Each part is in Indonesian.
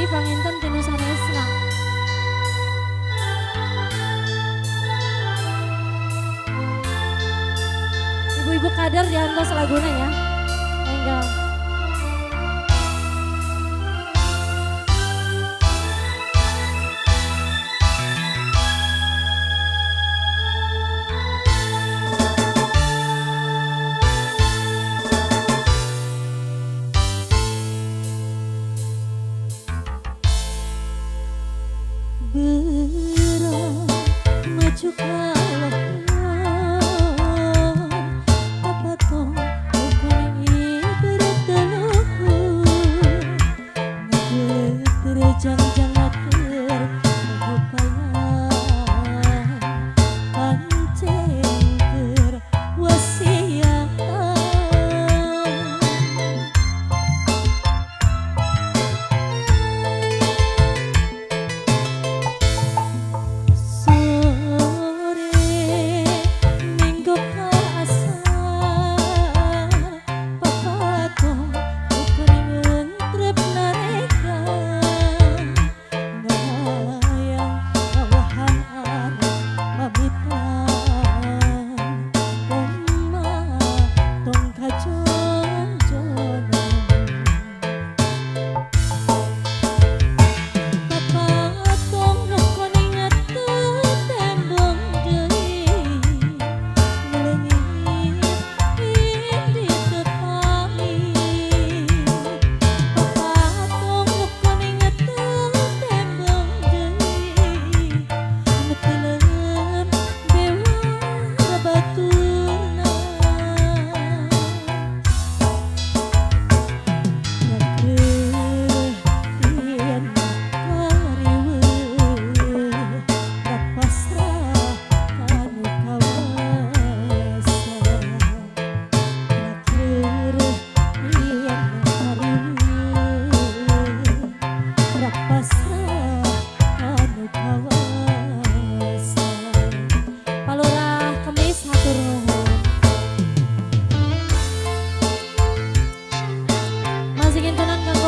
panginten tinu sanesna. Ibu-ibu kader diantos laguna ya. Enggak. Berat maju kalah apa toh bukan ibarat teluhur ngaget terjang-jang akhir kepayan pancen wasiat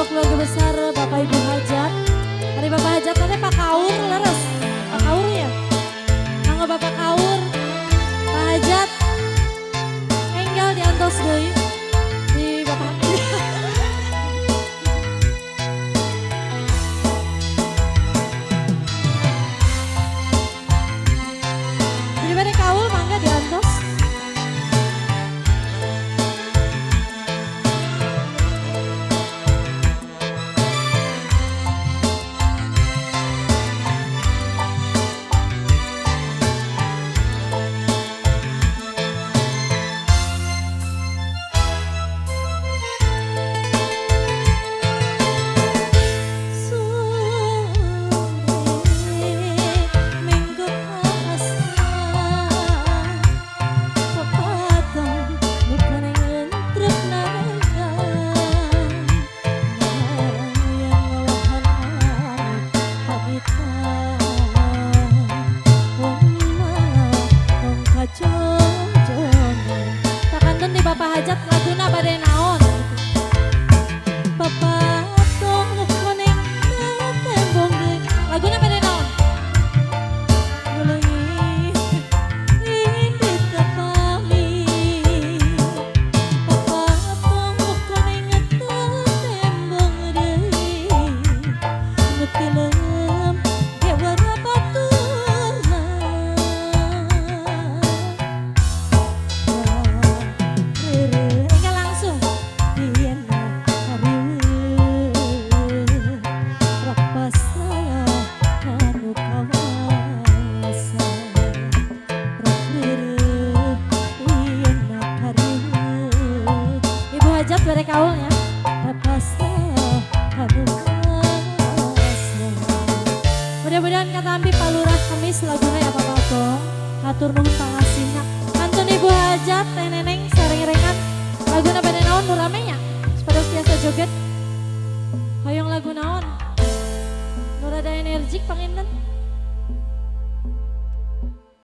keluarga besar Bapak Ibu Hajat. Hari Bapak Hajat nanti Pak Kaur leres. Pak Kaur ya. Mangga Bapak Kaur, Pak Hajat, enggal diantos deui di Bapak. Jadi pada kaul mangga diantos. Bapak Hajat laguna bade naon Bapak tong kuning tembong deui laguna bade naon Nguleungi di tepami Bapak tong kuning tembong deui nu tilem dewa baturna Hajat bare kaulnya mudah-mudahan kata ampi palurah kemis laguna ya Bapak Gong hatur nuhun pangasihna kantun Ibu Hajat teh neneng sareng-rengan laguna bade naon nu ramenya pada biasa joget hoyong lagu naon nu rada energik panginten